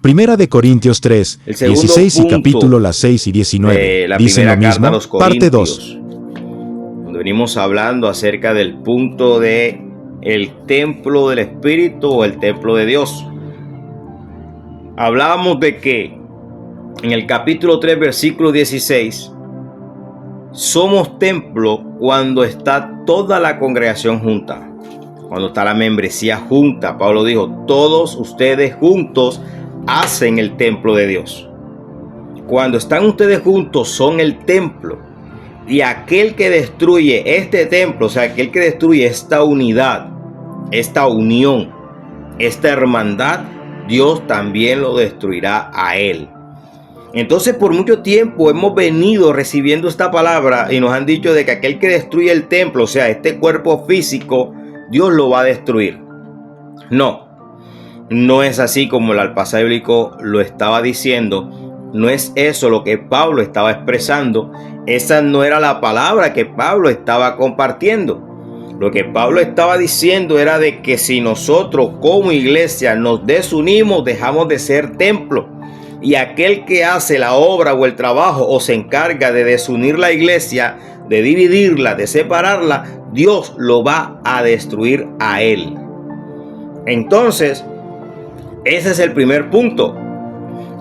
Primera de Corintios 3, El segundo 16 y punto capítulo las 6 y 19 la dicen primera lo carta a mismo. los Parte Corintios, 2. donde venimos hablando acerca del punto de el templo del Espíritu o el templo de Dios. Hablábamos de que en el capítulo 3, versículo 16, somos templo cuando está toda la congregación junta. Cuando está la membresía junta. Pablo dijo, todos ustedes juntos hacen el templo de Dios. Cuando están ustedes juntos son el templo. Y aquel que destruye este templo, o sea, aquel que destruye esta unidad, esta unión, esta hermandad, Dios también lo destruirá a él. Entonces por mucho tiempo hemos venido recibiendo esta palabra y nos han dicho de que aquel que destruye el templo, o sea, este cuerpo físico, Dios lo va a destruir. No es así como el pasaje bíblico lo estaba diciendo. No es eso lo que Pablo estaba expresando. Esa no era la palabra que Pablo estaba compartiendo. Lo que Pablo estaba diciendo era de que si nosotros como iglesia nos desunimos, dejamos de ser templo. Y aquel que hace la obra o el trabajo o se encarga de desunir la iglesia, de dividirla, de separarla, Dios lo va a destruir a él. Entonces, ese es el primer punto.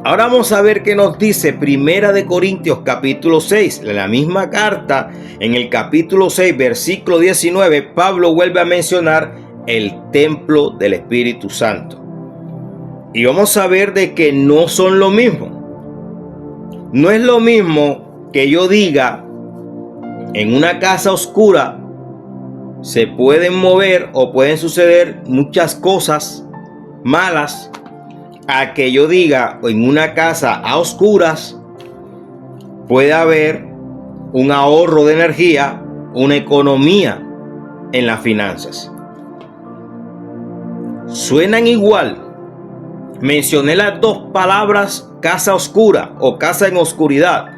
Ahora vamos a ver qué nos dice Primera de Corintios capítulo 6. En la misma carta, en el capítulo 6, versículo 19, Pablo vuelve a mencionar el templo del Espíritu Santo. Y vamos a ver de que no son lo mismo. No es lo mismo que yo diga, en una casa oscura se pueden mover o pueden suceder muchas cosas malas, a que yo diga, en una casa a oscuras puede haber un ahorro de energía, una economía en las finanzas. Suenan igual. Mencioné las dos palabras, casa oscura o casa en oscuridad,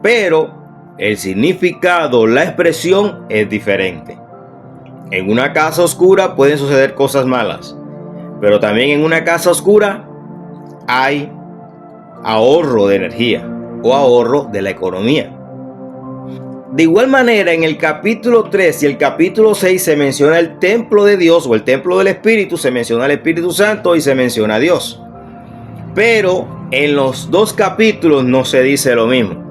pero el significado, la expresión es diferente. En una casa oscura pueden suceder cosas malas, pero también en una casa oscura hay ahorro de energía o ahorro de la economía. De igual manera, en el capítulo 3 y el capítulo 6 se menciona el templo de Dios o el templo del Espíritu, se menciona el Espíritu Santo y se menciona a Dios. Pero en los dos capítulos no se dice lo mismo.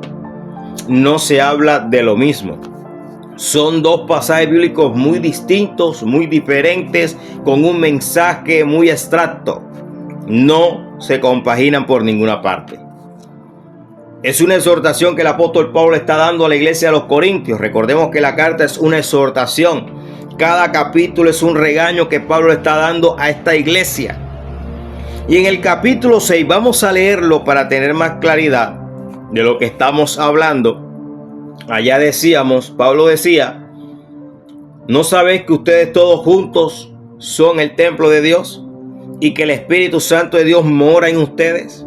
No se habla de lo mismo. Son dos pasajes bíblicos muy distintos, muy diferentes, con un mensaje muy abstracto. No se compaginan por ninguna parte. Es una exhortación que el apóstol Pablo está dando a la iglesia de los Corintios. Recordemos que la carta es una exhortación. Cada capítulo es un regaño que Pablo está dando a esta iglesia. Y en el capítulo 6 vamos a leerlo para tener más claridad de lo que estamos hablando. Allá decíamos, Pablo decía, ¿no sabéis que ustedes todos juntos son el templo de Dios y que el Espíritu Santo de Dios mora en ustedes?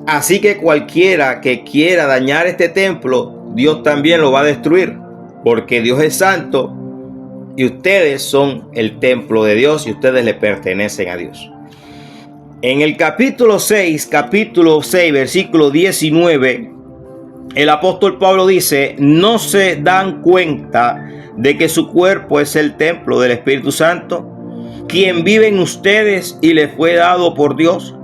Así que cualquiera que quiera dañar este templo, Dios también lo va a destruir, porque Dios es santo y ustedes son el templo de Dios y ustedes le pertenecen a Dios. En el capítulo 6, versículo 19, el apóstol Pablo dice, ¿no se dan cuenta de que su cuerpo es el templo del Espíritu Santo, quien vive en ustedes y les fue dado por Dios?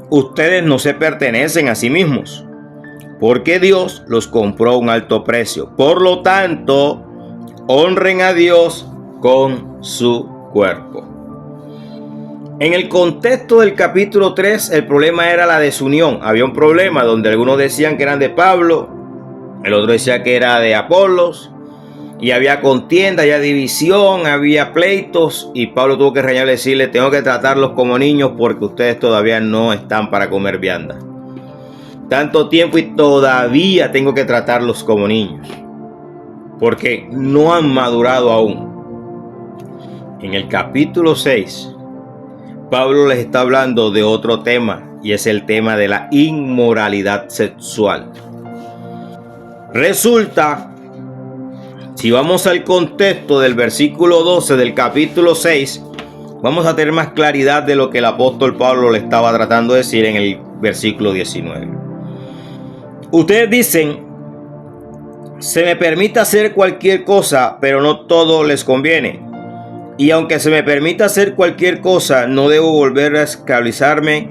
Ustedes no se pertenecen a sí mismos, porque Dios los compró a un alto precio. Por lo tanto, honren a Dios con su cuerpo. En el contexto del capítulo 3, el problema era la desunión. Había un problema donde algunos decían que eran de Pablo, el otro decía que era de Apolos, y había contienda, había división, había pleitos, y Pablo tuvo que reñirle y decirle, tengo que tratarlos como niños porque ustedes todavía no están para comer vianda. Tanto tiempo y todavía tengo que tratarlos como niños, porque no han madurado aún. En el capítulo 6, Pablo les está hablando de otro tema, y es el tema de la inmoralidad sexual. Resulta, si vamos al contexto del versículo 12 del capítulo 6, vamos a tener más claridad de lo que el apóstol Pablo le estaba tratando de decir en el versículo 19. Ustedes dicen: se me permite hacer cualquier cosa, pero no todo les conviene. Y aunque se me permita hacer cualquier cosa, no debo volver a esclavizarme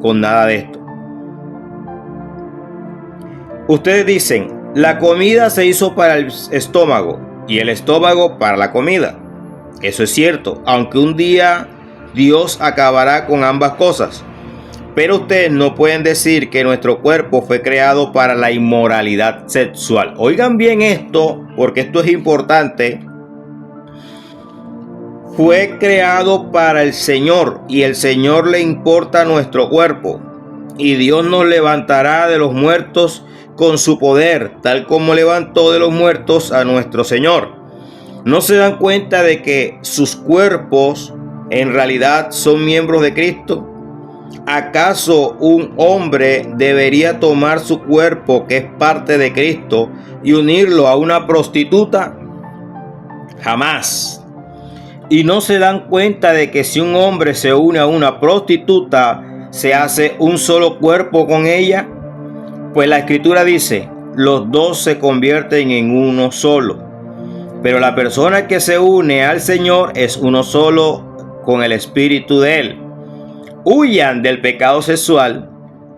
con nada de esto. Ustedes dicen: la comida se hizo para el estómago y el estómago para la comida. Eso es cierto, aunque un día Dios acabará con ambas cosas. Pero ustedes no pueden decir que nuestro cuerpo fue creado para la inmoralidad sexual. Oigan bien esto, porque esto es importante. Fue creado para el Señor, y el Señor le importa nuestro cuerpo. Y Dios nos levantará de los muertos con su poder, tal como levantó de los muertos a nuestro Señor. ¿No se dan cuenta de que sus cuerpos en realidad son miembros de Cristo? ¿Acaso un hombre debería tomar su cuerpo, que es parte de Cristo, y unirlo a una prostituta? Jamás. ¿Y no se dan cuenta de que si un hombre se une a una prostituta, se hace un solo cuerpo con ella? Pues la Escritura dice: los dos se convierten en uno solo. Pero la persona que se une al Señor es uno solo con el Espíritu de Él. Huyan del pecado sexual.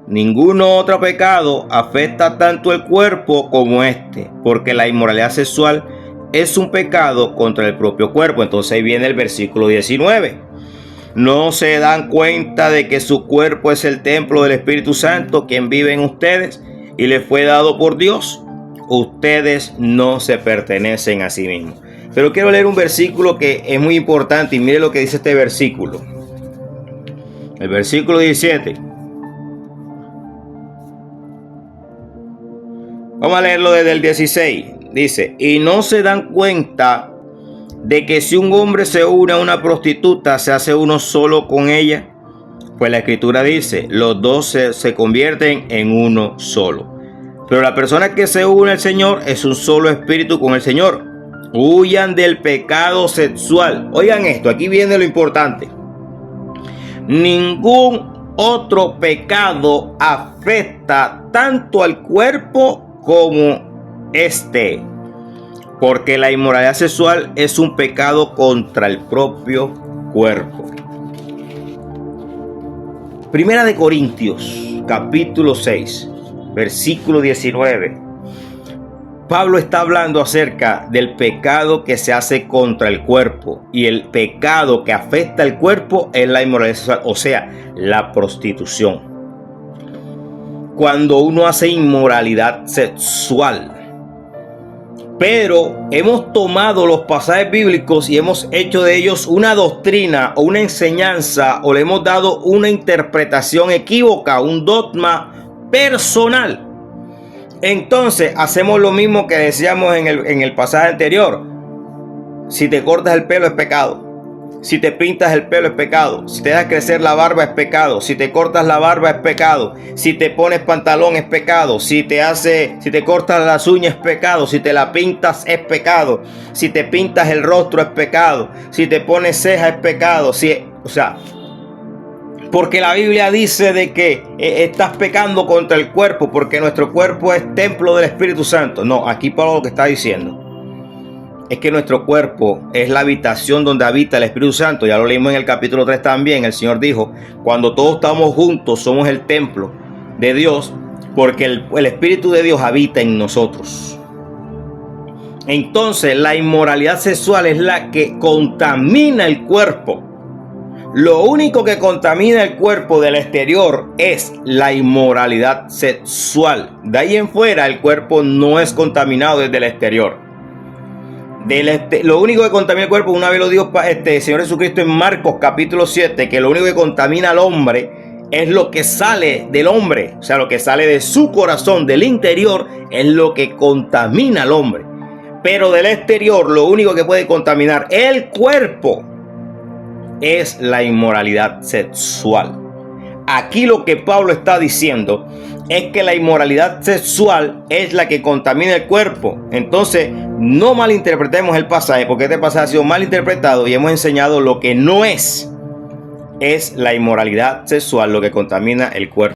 Ningún otro pecado afecta tanto el cuerpo como este, porque la inmoralidad sexual es un pecado contra el propio cuerpo. Entonces ahí viene el versículo 19. ¿No se dan cuenta de que su cuerpo es el templo del Espíritu Santo, quien vive en ustedes y les fue dado por Dios? Ustedes no se pertenecen a sí mismos. Pero quiero leer un versículo que es muy importante, y mire lo que dice este versículo. El versículo 17. Vamos a leerlo desde el 16. Dice: y no se dan cuenta de que si un hombre se une a una prostituta, se hace uno solo con ella. Pues la Escritura dice: los dos se convierten en uno solo. Pero la persona que se une al Señor es un solo espíritu con el Señor. Huyan del pecado sexual. Oigan esto, aquí viene lo importante. Ningún otro pecado afecta tanto al cuerpo como este, porque la inmoralidad sexual es un pecado contra el propio cuerpo. Primera de Corintios, capítulo 6, versículo 19. Pablo está hablando acerca del pecado que se hace contra el cuerpo, y el pecado que afecta al cuerpo es la inmoralidad sexual, o sea, la prostitución. Cuando uno hace inmoralidad sexual. Pero hemos tomado los pasajes bíblicos y hemos hecho de ellos una doctrina o una enseñanza, o le hemos dado una interpretación equívoca, un dogma personal. Entonces hacemos lo mismo que decíamos en el pasaje anterior. Si te cortas el pelo es pecado. Si te pintas el pelo es pecado. Si te das crecer la barba es pecado. Si te cortas la barba es pecado. Si te pones pantalón es pecado. Si te cortas las uñas es pecado. Si te la pintas es pecado. Si te pintas el rostro es pecado. Si te pones ceja es pecado. Porque la Biblia dice de que estás pecando contra el cuerpo, porque nuestro cuerpo es templo del Espíritu Santo. No, aquí Pablo lo que está diciendo es que nuestro cuerpo es la habitación donde habita el Espíritu Santo. Ya lo leímos en el capítulo 3 también. El Señor dijo: cuando todos estamos juntos somos el templo de Dios, porque el Espíritu de Dios habita en nosotros. Entonces la inmoralidad sexual es la que contamina el cuerpo. Lo único que contamina el cuerpo del exterior es la inmoralidad sexual. De ahí en fuera el cuerpo no es contaminado desde el exterior. Lo único que contamina el cuerpo, una vez lo dijo el Señor Jesucristo en Marcos capítulo 7, que lo único que contamina al hombre es lo que sale del hombre. O sea, lo que sale de su corazón, del interior, es lo que contamina al hombre. Pero del exterior, lo único que puede contaminar el cuerpo es la inmoralidad sexual. Aquí lo que Pablo está diciendo es que la inmoralidad sexual es la que contamina el cuerpo. Entonces, no malinterpretemos el pasaje, porque este pasaje ha sido malinterpretado y hemos enseñado lo que no es. Es la inmoralidad sexual lo que contamina el cuerpo.